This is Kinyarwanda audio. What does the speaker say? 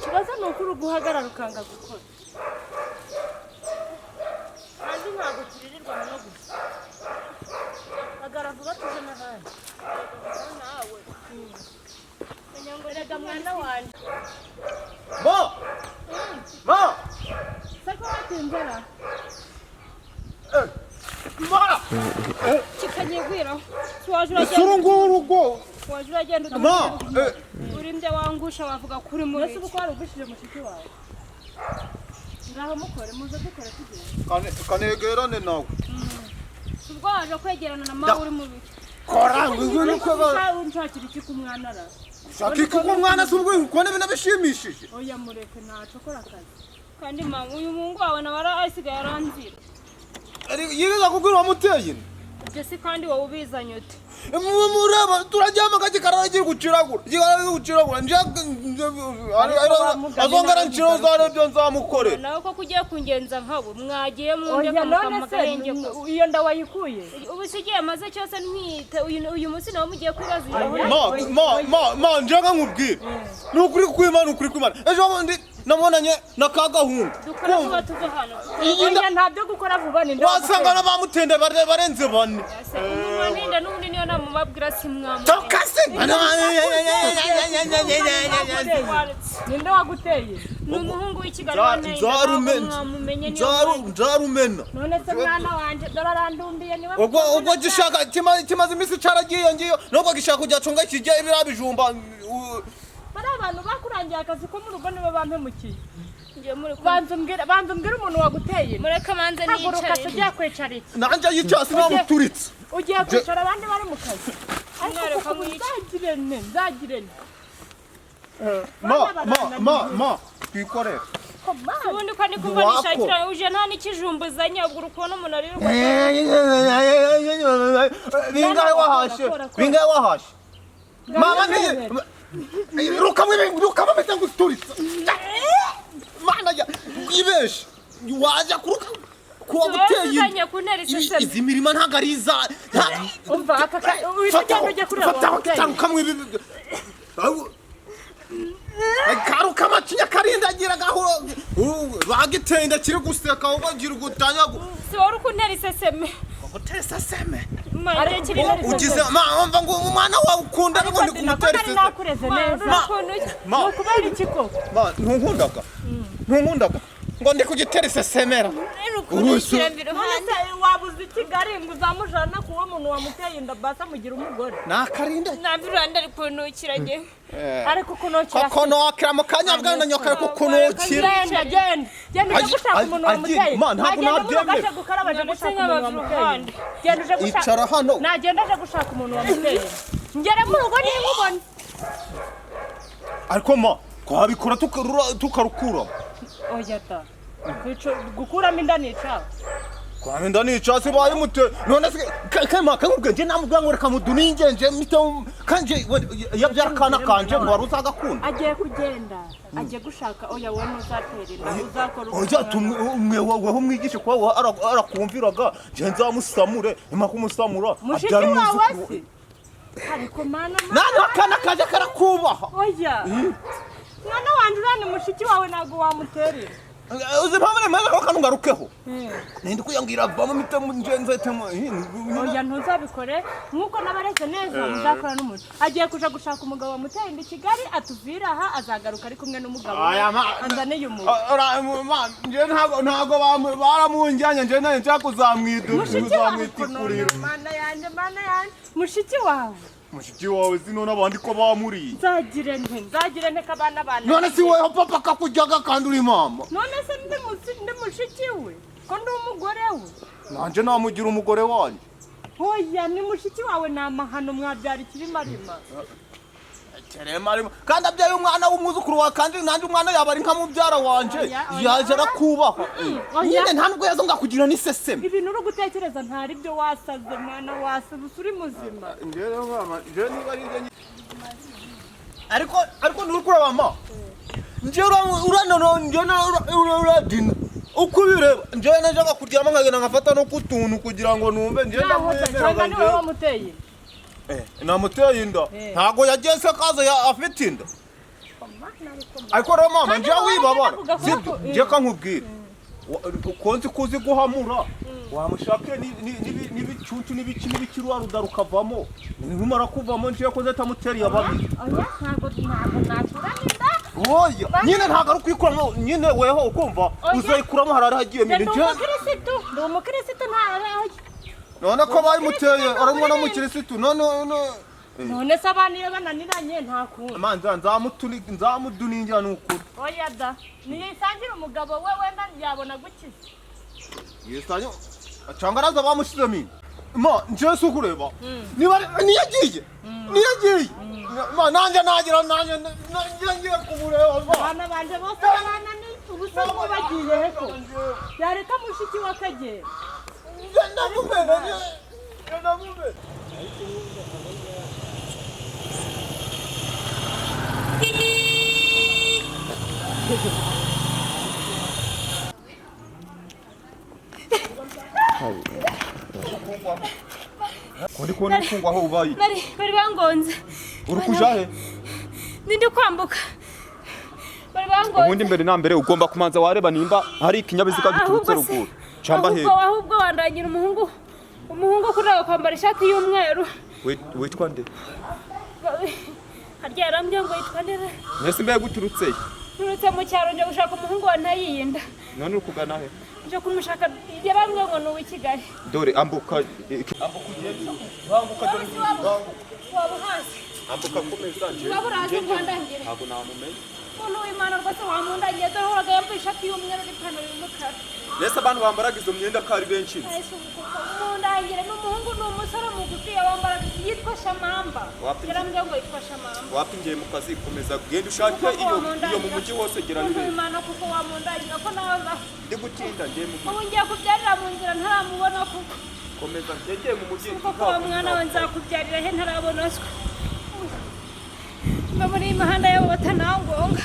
Kibazo nukuru guhagarara ukanga gukora. Kandi ntabwo kiririrwa no gusa. Agaravuga tuje n'ahandi. Nawe. Nyangorega mwana wanje. Ma! Sako watembera. Ma! Kikanyegwira. Swajura Surungurugo. Wajura genda. Ma! Urimde wangusha wavuga kuri muri. Nese uko warugushije mushiki wawe. Ngaho mukore muze dukora tugende. Kanegerane nawe. Ubwo waje kwegerana na mawe uri mu biki. Kora ngwino ko unshakira iki kumwana ra. Shakika ko mwana subwo ukone bina bishimishije. Oya mureke ntaco kora akazi. Kandi mama uyu mungu wawe nabara asigaye aranzira. Ari yigeza kugura wamuteye. Jesi kandi wowe ubizanye ute. Muraba turajyama gaje kararagiye guciragura. Gigaragiye guciragura nje azongara nciro zare byo nzamukore. Nawe ko kugiye kungenza nkabo mwagiye mu ndeka mukamagenge ko. Iyo nda wayikuye. Ubisigiye maze cyose ntwite uyu munsi nawe mugiye kwibaza. Ma njaga nkubwire. Nukuri kwimana ukuri kwimana. Ejo ndi namubonanye na kagahungu. Dukora vuba tuve hano. Oya ntabyo gukora vuba ni ndo. Wasanga nabamutende barenze bane. Umuntu ninde n'undi niyo namubabwira simwamu. Tokase. Ninde waguteye? N'umuhungu w'Ikigali wane. Nzarumena. None se mwana wanje dorarandumbiye niwe. Ubwo gishaka kimaze imisi caragiye ngiyo. Nubwo gishaka kujya cunga kijya ibirabijumba. Bari abantu bakurangiye akazi ko mu rugo nibo bampemukiye. Ngiye muri banzumbwira umuntu waguteye. Mureka manze nicare. Ugiye kwicara iki? Nanje yicasi namuturitse. Ugiye kwicara abandi bari mu kazi. Ariko nzagirene. Ma twikorera. Ubundi ko ni kumva nishakira uje nta n'ikijumbuzanye ubwo urukono umuntu ari ruko. Bingaye wahashe. Mama ndiye rukamwe bita nguturitse. Mana ya ibeshe. Waje kuruka kuwa guteye. Izi mirima ntagariza. Umva akaka uje kureba. Kamwe karuka macinya karindagira gahoro bagitenda kiri guseka uko gira gutanyago si wari kuntera iseseme gutesa seme mare kiri ugize umva ngo umwana wawe ukunda ngo ndi kumutera iseseme nakureze neza kubera iki ko ntunkundaga ngo ndi kugitera isesemera wabuze Kigali ngo uzamujana kuwo muntu wamuteye inda basa mugira umugore nakarinda nabiranda ari kunukirage ariko kunukira konokira mu kanyabwa na nyoka ariko kunukira genda gushaka umuntu wamuteye ntabwo nabyemera gukarabaje gushaka umuntu wamuteye genda uje gushaka icara hano nagenda aje gushaka umuntu wamuteye ngere mu rugo ni nkubone ariko ma kwabikora tukarukura oya ta gukuramo inda nica kwame inda nica se baye mute none se kema kangubwe namubwa ngo reka muduninge nje mite kanje yabyara kana kanje ngo waruzaga kunda agiye kugenda agiye gushaka oya we muzaterera uzakora oya tumwe wowe umwigishe kwa arakumviraga nje nzamusamure ema kumusamura abyara muzi ariko mana nana kana kaje karakubaha oya mwana wanje urane mushiki wawe nago wamuterera uzi mpamwe maze ko kanungarukeho nindi kuyangira bama mite njenze temo oya ntuzabikore nkuko nabareze neza muzakora n'umuntu agiye kuja gushaka umugabo wamuteye indi Kigali atuvira aha azagaruka ari kumwe n'umugabo anzane yumuntu nje ntago baramunjyanye nje naye nshakuzamwitikurira mana yanje mushiki wawe mushiki wawe zino nabandi ko bamuriye nzagirente kabana bana none si weho papa kakujyaga kandi uri mama none se ndi mushiki we ko ndi umugore we nanje namugira umugore wanje oya ni mushiki wawe namahano mwabyara ikirimarima kandi abyaye umwana w'umwuzukuru wa kandi nanjye umwana yaba ari nka mubyara wanje yaje arakubaha nyine nta nubwo yazo ngakugira n'iseseme ibintu uri gutekereza ntari byo wasaze mwana wasaze uri muzima ariko nturi kureba mama njyewe uradina uko ubireba njyewe najyaga kuryama nkagenda nkafata no kutuntu kugira ngo numve njyewe ndamwemera niwe wamuteye namuteye inda ntago yagiye se kaza afite inda ariko rero mama njyewe wibabara sibyo njye kankubwira konzi kuzi guhamura wamushake n'ibicucu n'ibikirwa rukavamo nimara kuvamo njye ko zatamuteriye ababiri ntago naturanida oya nyine ntago ari kwikuramo nyine weho ukumva uzayikuramo harari hagiye mire njye ndi umukirisitu ntaraye none ko bayimuteye aramwe no mukirisitu none se abana iyo bananiranye nta kuntu manza nzamuduningira n'ukuri oya da niyo isangira umugabo we wenda yabona gukiza yisanyo cyangwa araza bamushyizemo inda ma njye si ukureba niyagiye ma nanjye nagira nanjye ngiye kumureba abana banje bose bananiye ubusa bagiye heko yareka mushiki wa kagera ndamumena Kundi kufungwa aho ubaye bari bangonze uri kuja he ndi kwambuka bari bangonze ubundi mbere na mbere ugomba kumanza wareba nimba hari ikinyabiziga giturutse ruguru camba he ahubwo wandangira umuhungu kureba kwambara ishati y'umweru witwa nde harya yarambye ngo yitwa nde nese mbe guturutse turutse mu cyaro nje gushaka umuhungu wa ntayinda none uri kugana he nje kumushaka yarambye ngo ni uw'ikigali dore ambuka ugenda banguka dore waba hasi ambuka komeza nje waba uraje kwandangire ntabwo namumenye umuntu w'Imana rwose wamundangiye dore horaga yambaye ishati y'umweru n'ipantaro y'umukara nese abantu bambaraga izo myenda kari benshi mundangire n'umuhungu n'umusore mugufi yambaraga yitwa Shamamba yarambye ngo yitwa Shamamba wapingiye mu kazi komeza genda ushake iyo mu mujyi wose gera bire Imana kuko wamundangira ko nawe ndi gutinda ngiye mu ubu ngiye kubyarira mu nzira ntaramubona kuko komeza ngiye mu mujyi kuko wa mwana we nzakubyarira he ntarabonaswa mba muri imahanda yabo batanangonga